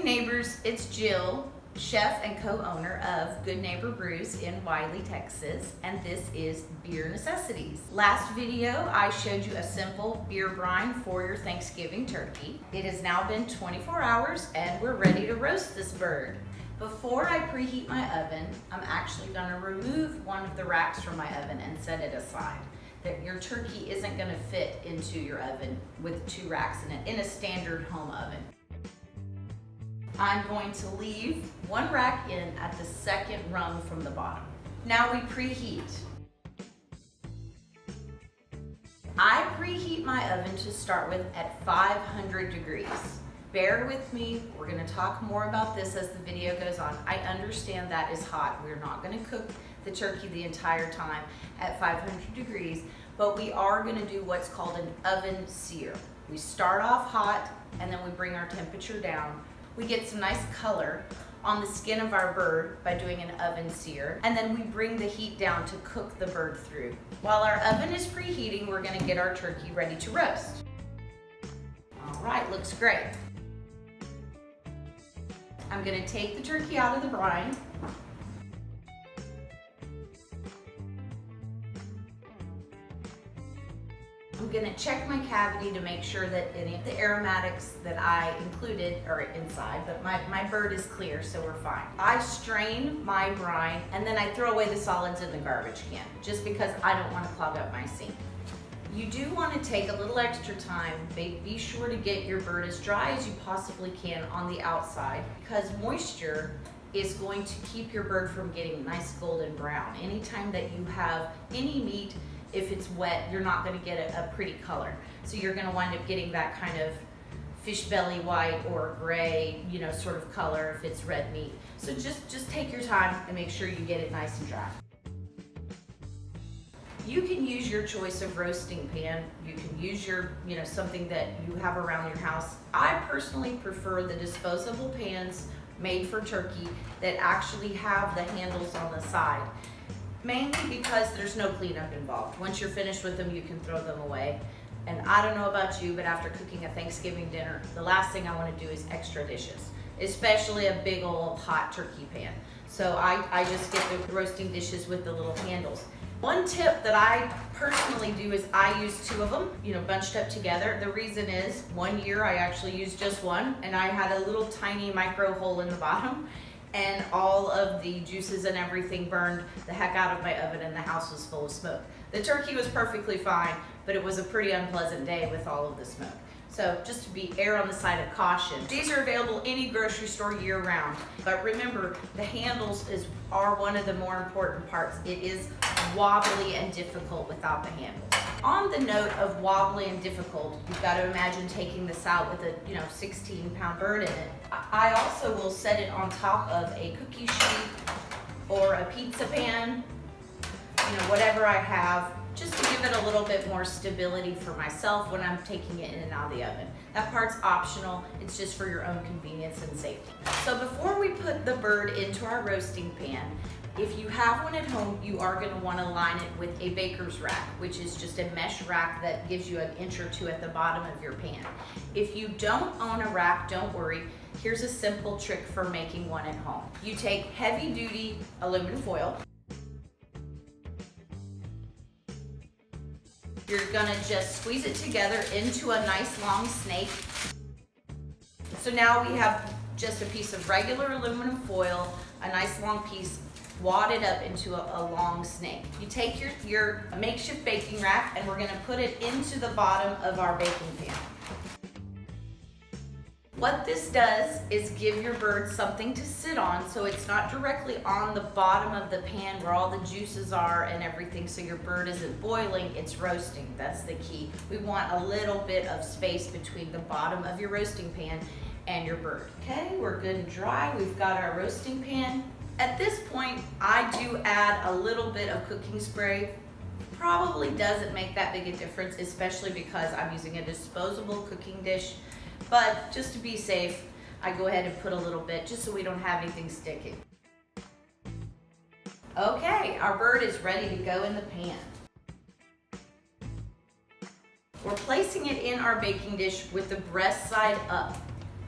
Hey neighbors, it's Jill, chef and co-owner of Good Neighbor Brews in Wiley, Texas, and this is Beer Necessities. Last video, I showed you a simple beer brine for your Thanksgiving turkey. It has now been 24 hours and we're ready to roast this bird. Before I preheat my oven, I'm actually gonna remove one of the racks from my oven and set it aside. That your turkey isn't gonna fit into your oven with two racks in it in a standard home oven. I'm going to leave one rack in at the second rung from the bottom. Now we preheat. I preheat my oven to start with at 500 degrees. Bear with me, we're gonna talk more about this as the video goes on. I understand that is hot. We're not gonna cook the turkey the entire time at 500 degrees, but we are gonna do what's called an oven sear. We start off hot and then we bring our temperature down. We get some nice color on the skin of our bird by doing an oven sear, and then we bring the heat down to cook the bird through. While our oven is preheating, we're gonna get our turkey ready to roast. All right, looks great. I'm gonna take the turkey out of the brine. I'm gonna check my cavity to make sure that any of the aromatics that I included are inside, but my bird is clear, so we're fine. I strain my brine and then I throw away the solids in the garbage can, just because I don't wanna clog up my sink. You do wanna take a little extra time. Be sure to get your bird as dry as you possibly can on the outside, because moisture is going to keep your bird from getting nice golden brown. Anytime that you have any meat, if it's wet, you're not gonna get a pretty color. So you're gonna wind up getting that kind of fish belly white or gray, sort of color if it's red meat. So just take your time and make sure you get it nice and dry. You can use your choice of roasting pan. You can use your, something that you have around your house. I personally prefer the disposable pans made for turkey that actually have the handles on the side. Mainly because there's no cleanup involved. Once you're finished with them, you can throw them away. And I don't know about you, but after cooking a Thanksgiving dinner, the last thing I want to do is extra dishes, especially a big old hot turkey pan. So I just get the roasting dishes with the little handles. One tip that I personally do is I use two of them, bunched up together. The reason is, one year I actually used just one, and I had a little tiny micro hole in the bottom, and all of the juices and everything burned the heck out of my oven and the house was full of smoke. The turkey was perfectly fine, but it was a pretty unpleasant day with all of the smoke. So just to err on the side of caution. These are available any grocery store year round, but remember, the handles are one of the more important parts. It is wobbly and difficult without the handles. On the note of wobbly and difficult, you've got to imagine taking this out with a 16-pound bird in it. I also will set it on top of a cookie sheet or a pizza pan, whatever I have, just to give it a little bit more stability for myself when I'm taking it in and out of the oven. That part's optional, it's just for your own convenience and safety. So before we put the bird into our roasting pan, if you have one at home, you are going to want to line it with a baker's rack, which is just a mesh rack that gives you an inch or two at the bottom of your pan. If you don't own a rack, don't worry. Here's a simple trick for making one at home. You take heavy-duty aluminum foil. You're going to just squeeze it together into a nice long snake. So now we have just a piece of regular aluminum foil, a nice long piece, wadded up into a long snake. You take your makeshift baking rack and we're gonna put it into the bottom of our baking pan. What this does is give your bird something to sit on, so it's not directly on the bottom of the pan where all the juices are and everything, so your bird isn't boiling, it's roasting. That's the key. We want a little bit of space between the bottom of your roasting pan and your bird. Okay, we're good and dry. We've got our roasting pan. At this point, I do add a little bit of cooking spray. Probably doesn't make that big a difference, especially because I'm using a disposable cooking dish. But just to be safe, I go ahead and put a little bit just so we don't have anything sticking. Okay, our bird is ready to go in the pan. We're placing it in our baking dish with the breast side up.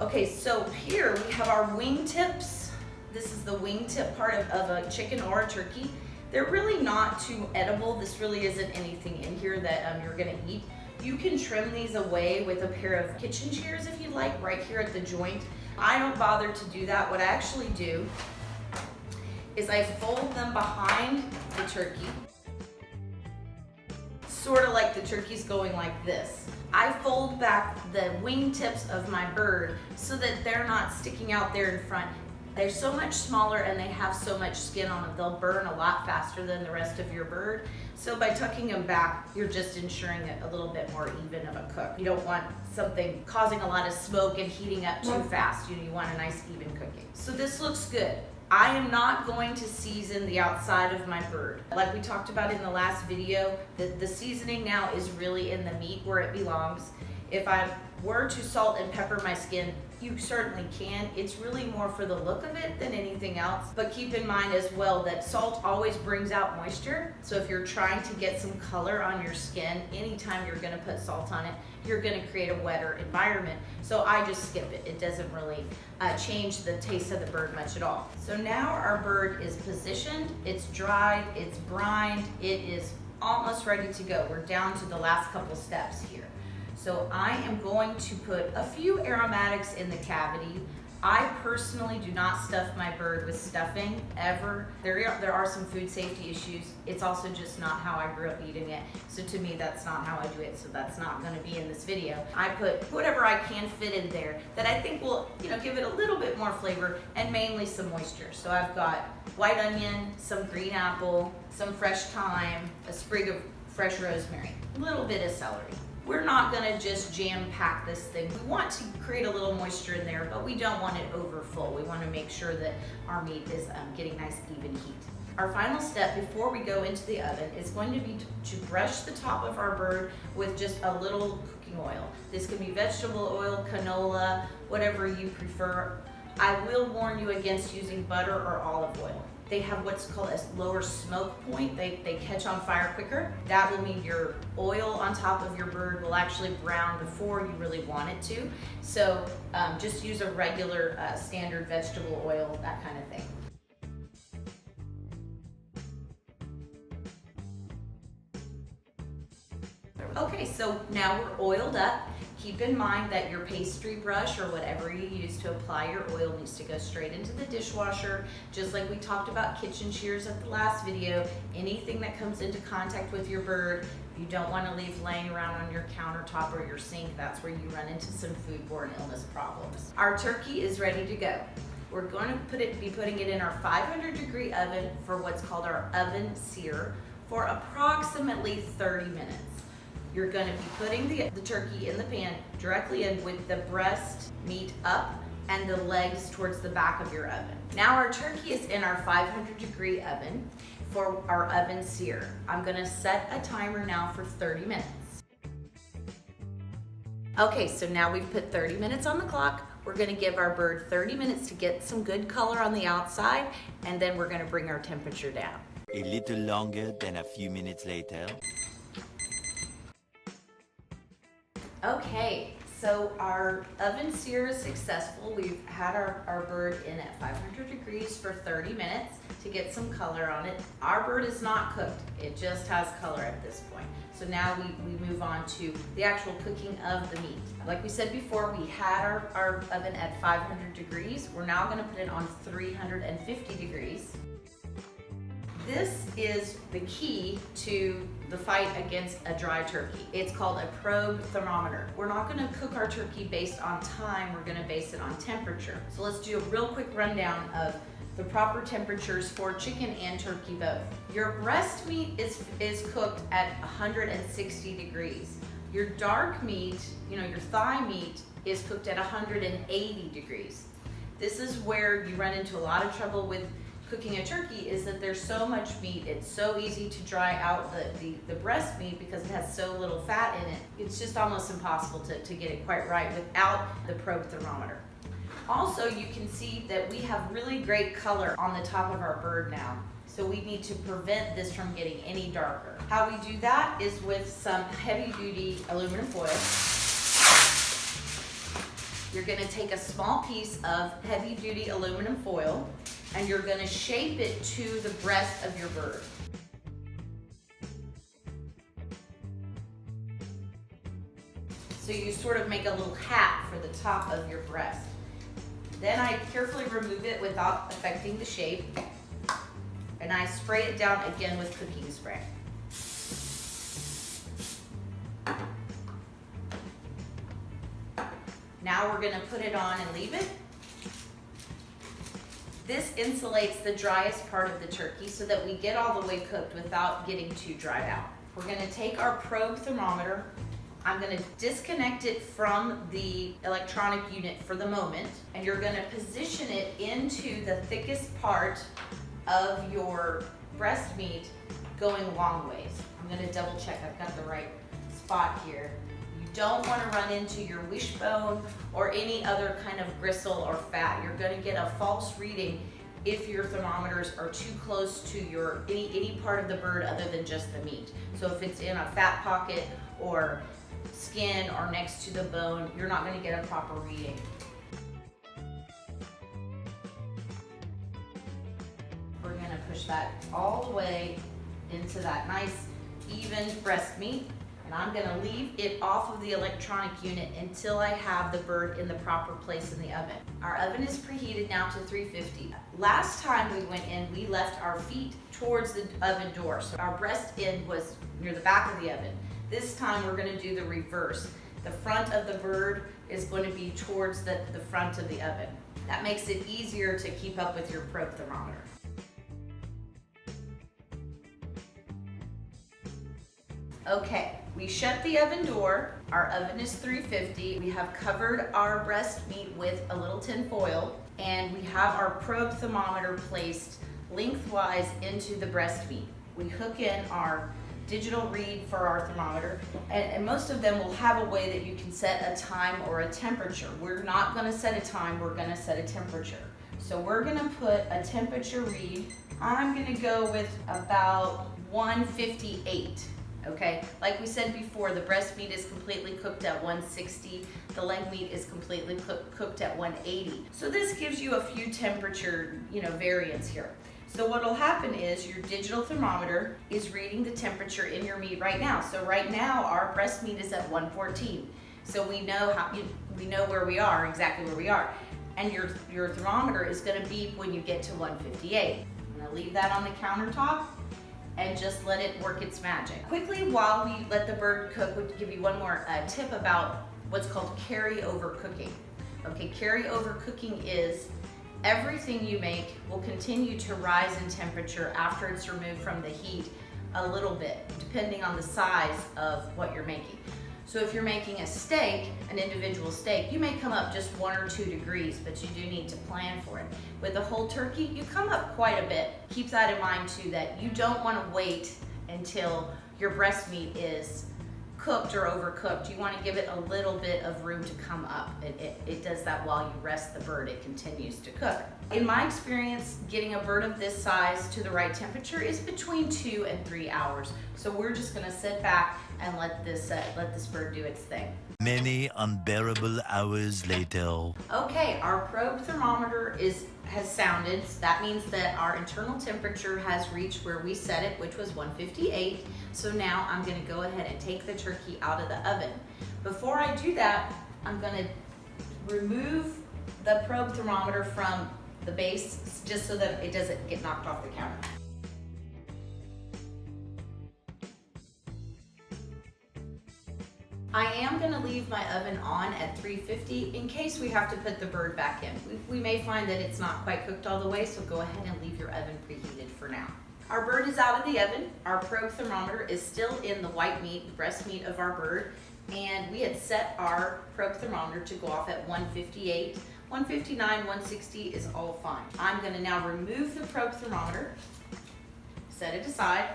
Okay, so here we have our wing tips. This is the wing tip part of a chicken or a turkey. They're really not too edible. This really isn't anything in here that you're gonna eat. You can trim these away with a pair of kitchen shears if you like, right here at the joint. I don't bother to do that. What I actually do is I fold them behind the turkey, sort of like the turkey's going like this. I fold back the wing tips of my bird so that they're not sticking out there in front. They're so much smaller and they have so much skin on them. They'll burn a lot faster than the rest of your bird. So by tucking them back, you're just ensuring a little bit more even of a cook. You don't want something causing a lot of smoke and heating up too fast. You want a nice even cooking. So this looks good. I am not going to season the outside of my bird. Like we talked about in the last video, the seasoning now is really in the meat where it belongs. If I were to salt and pepper my skin, you certainly can. It's really more for the look of it than anything else. But keep in mind as well that salt always brings out moisture. So if you're trying to get some color on your skin, anytime you're gonna put salt on it, you're gonna create a wetter environment. So I just skip it. It doesn't really change the taste of the bird much at all. So now our bird is positioned, it's dried, it's brined, it is almost ready to go. We're down to the last couple steps here. So I am going to put a few aromatics in the cavity. I personally do not stuff my bird with stuffing ever. There are some food safety issues. It's also just not how I grew up eating it. So to me, that's not how I do it. So that's not gonna be in this video. I put whatever I can fit in there that I think will, give it a little bit more flavor and mainly some moisture. So I've got white onion, some green apple, some fresh thyme, a sprig of fresh rosemary, a little bit of celery. We're not gonna just jam pack this thing. We want to create a little moisture in there, but we don't want it over full. We wanna make sure that our meat is getting nice even heat. Our final step before we go into the oven is going to be to brush the top of our bird with just a little cooking oil. This can be vegetable oil, canola, whatever you prefer. I will warn you against using butter or olive oil. They have what's called a lower smoke point. They catch on fire quicker. That will mean your oil on top of your bird will actually brown before you really want it to. So just use a regular standard vegetable oil, that kind of thing. Okay, so now we're oiled up. Keep in mind that your pastry brush or whatever you use to apply your oil needs to go straight into the dishwasher. Just like we talked about kitchen shears at the last video, anything that comes into contact with your bird, you don't want to leave laying around on your countertop or your sink. That's where you run into some foodborne illness problems. Our turkey is ready to go. We're going to be putting it in our 500-degree oven for what's called our oven sear for approximately 30 minutes. You're going to be putting the turkey in the pan directly in with the breast meat up and the legs towards the back of your oven. Now our turkey is in our 500-degree oven for our oven sear. I'm going to set a timer now for 30 minutes. Okay, so now we've put 30 minutes on the clock. We're going to give our bird 30 minutes to get some good color on the outside, and then we're going to bring our temperature down. A little longer than a few minutes later. Okay, so our oven sear is successful. We've had our bird in at 500 degrees for 30 minutes to get some color on it. Our bird is not cooked, it just has color at this point. So now we move on to the actual cooking of the meat. Like we said before, we had our oven at 500 degrees. We're now gonna put it on 350 degrees. This is the key to the fight against a dry turkey. It's called a probe thermometer. We're not gonna cook our turkey based on time, we're gonna base it on temperature. So let's do a real quick rundown of the proper temperatures for chicken and turkey both. Your breast meat is cooked at 160 degrees. Your dark meat, your thigh meat, is cooked at 180 degrees. This is where you run into a lot of trouble with cooking a turkey, is that there's so much meat. It's so easy to dry out the breast meat because it has so little fat in it. It's just almost impossible to get it quite right without the probe thermometer. Also, you can see that we have really great color on the top of our bird now. So we need to prevent this from getting any darker. How we do that is with some heavy duty aluminum foil. You're gonna take a small piece of heavy duty aluminum foil and you're gonna shape it to the breast of your bird. So you sort of make a little hat for the top of your breast. Then I carefully remove it without affecting the shape, and I spray it down again with cooking spray. Now we're gonna put it on and leave it. This insulates the driest part of the turkey so that we get all the way cooked without getting too dried out. We're gonna take our probe thermometer. I'm gonna disconnect it from the electronic unit for the moment, and you're gonna position it into the thickest part of your breast meat going long ways. I'm gonna double check I've got the right spot here. You don't wanna run into your wishbone or any other kind of gristle or fat. You're gonna get a false reading if your thermometers are too close to your any part of the bird other than just the meat. So if it's in a fat pocket or skin or next to the bone, you're not going to get a proper reading. We're going to push that all the way into that nice even breast meat, and I'm going to leave it off of the electronic unit until I have the bird in the proper place in the oven. Our oven is preheated now to 350. Last time we went in, we left our feet towards the oven door, so our breast end was near the back of the oven. This time we're going to do the reverse. The front of the bird is going to be towards the front of the oven. That makes it easier to keep up with your probe thermometer. Okay, we shut the oven door. Our oven is 350. We have covered our breast meat with a little tin foil, and we have our probe thermometer placed lengthwise into the breast meat. We hook in our digital read for our thermometer, and most of them will have a way that you can set a time or a temperature. We're not going to set a time, we're going to set a temperature. So we're going to put a temperature read. I'm going to go with about 158. Okay, like we said before, the breast meat is completely cooked at 160, the leg meat is completely cooked at 180. So this gives you a few temperature, variants here. So what will happen is your digital thermometer is reading the temperature in your meat right now. So right now our breast meat is at 114. So we know where we are, exactly where we are. And your thermometer is going to beep when you get to 158. I'm going to leave that on the countertop and just let it work its magic. Quickly, while we let the bird cook, we'll give you one more tip about what's called carryover cooking. Okay, carryover cooking is everything you make will continue to rise in temperature after it's removed from the heat a little bit, depending on the size of what you're making. So if you're making a steak, an individual steak, you may come up just 1 or 2 degrees, but you do need to plan for it. With a whole turkey, you come up quite a bit. Keep that in mind too, that you don't want to wait until your breast meat is cooked or overcooked. You want to give it a little bit of room to come up. It does that while you rest the bird. It continues to cook. In my experience, getting a bird of this size to the right temperature is between 2 and 3 hours. So we're just going to sit back and let this bird do its thing. Many unbearable hours later. Okay, our probe thermometer has sounded. That means that our internal temperature has reached where we set it, which was 158. So now I'm going to go ahead and take the turkey out of the oven. Before I do that, I'm going to remove the probe thermometer from the base just so that it doesn't get knocked off the counter. I am going to leave my oven on at 350 in case we have to put the bird back in. We may find that it's not quite cooked all the way, so go ahead and leave your oven preheated for now. Our bird is out of the oven. Our probe thermometer is still in the white meat, the breast meat of our bird, and we had set our probe thermometer to go off at 158. 159, 160 is all fine. I'm going to now remove the probe thermometer, set it aside,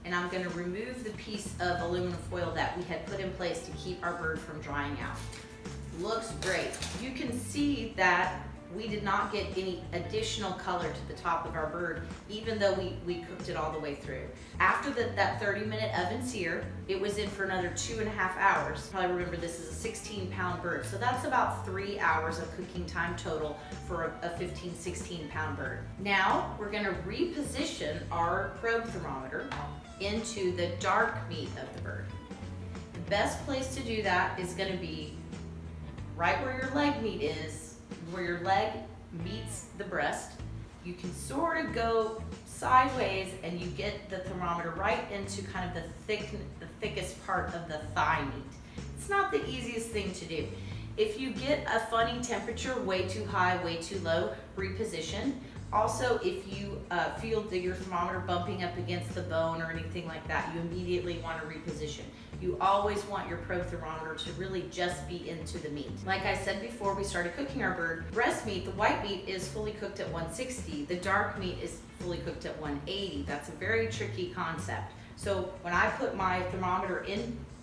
and I'm going to remove the piece of aluminum foil that we had put in place to keep our bird from drying out. Looks great. You can see that we did not get any additional color to the top of our bird, even though we cooked it all the way through. After that 30-minute oven sear, it was in for another 2.5 hours. Probably remember this is a 16-pound bird, so that's about 3 hours of cooking time total for a 15, 16-pound bird. Now we're gonna reposition our probe thermometer into the dark meat of the bird. The best place to do that is gonna be right where your leg meat is, where your leg meets the breast. You can sort of go sideways and you get the thermometer right into kind of the thickest part of the thigh meat. It's not the easiest thing to do. If you get a funny temperature, way too high, way too low, reposition. Also, if you feel that your thermometer bumping up against the bone or anything like that, you immediately want to reposition. You always want your probe thermometer to really just be into the meat. Like I said before we started cooking our bird, breast meat, the white meat is fully cooked at 160. The dark meat is fully cooked at 180. That's a very tricky concept. So when I put my thermometer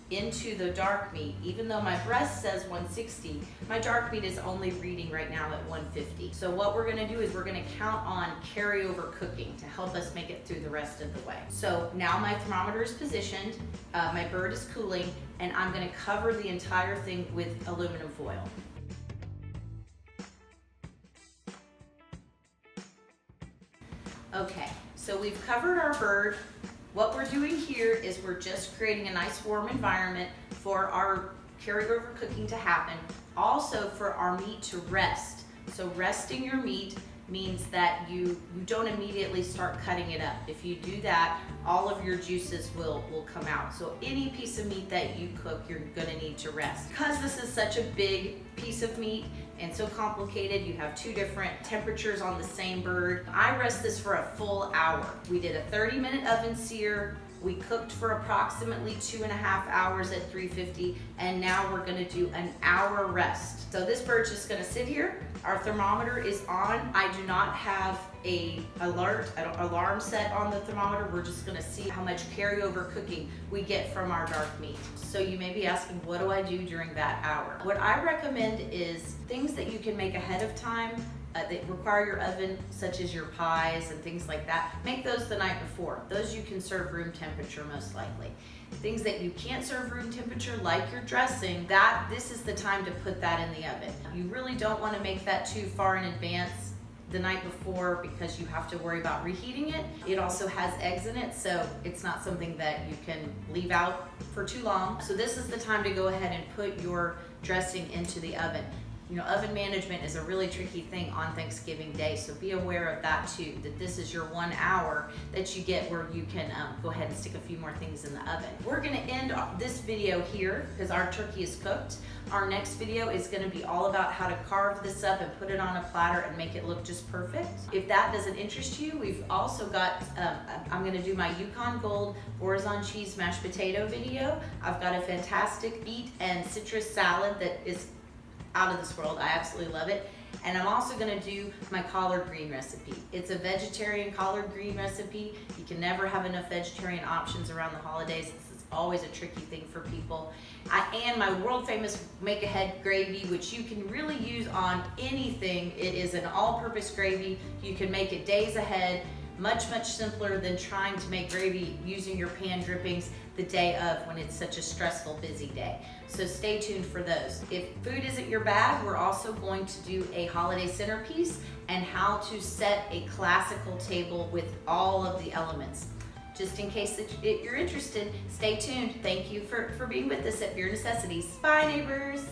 into the dark meat, even though my breast says 160, my dark meat is only reading right now at 150. So what we're gonna do is we're gonna count on carryover cooking to help us make it through the rest of the way. So now my thermometer is positioned, my bird is cooling, and I'm gonna cover the entire thing with aluminum foil. Okay, so we've covered our bird. What we're doing here is we're just creating a nice warm environment for our carryover cooking to happen. Also for our meat to rest. So resting your meat means that you don't immediately start cutting it up. If you do that, all of your juices will come out. So any piece of meat that you cook, you're gonna need to rest. Because this is such a big piece of meat and so complicated, you have 2 different temperatures on the same bird. I rest this for a full hour. We did a 30-minute oven sear. We cooked for approximately 2.5 hours at 350, and now we're gonna do an hour rest. So this bird's just gonna sit here. Our thermometer is on. I do not have an alarm set on the thermometer. We're just gonna see how much carryover cooking we get from our dark meat. So you may be asking, what do I do during that hour? What I recommend is things that you can make ahead of time that require your oven, such as your pies and things like that. Make those the night before. Those you can serve room temperature most likely. Things that you can't serve room temperature, like your dressing, this is the time to put that in the oven. You really don't want to make that too far in advance the night before because you have to worry about reheating it. It also has eggs in it, so it's not something that you can leave out for too long. So this is the time to go ahead and put your dressing into the oven. You know, oven management is a really tricky thing on Thanksgiving Day, so be aware of that too, that this is your 1 hour that you get where you can go ahead and stick a few more things in the oven. We're gonna end this video here because our turkey is cooked. Our next video is gonna be all about how to carve this up and put it on a platter and make it look just perfect. If that doesn't interest you, we've also got, I'm gonna do my Yukon Gold Boursin cheese mashed potato video. I've got a fantastic beet and citrus salad that is out of this world. I absolutely love it. And I'm also gonna do my collard green recipe. It's a vegetarian collard green recipe. You can never have enough vegetarian options around the holidays. It's always a tricky thing for people. And my world famous make ahead gravy, which you can really use on anything. It is an all-purpose gravy. You can make it days ahead. Much simpler than trying to make gravy using your pan drippings the day of when it's such a stressful, busy day. So stay tuned for those. If food isn't your bag, we're also going to do a holiday centerpiece and how to set a classical table with all of the elements. Just in case that you're interested, stay tuned. Thank you for being with us at Necessities. Bye, neighbors.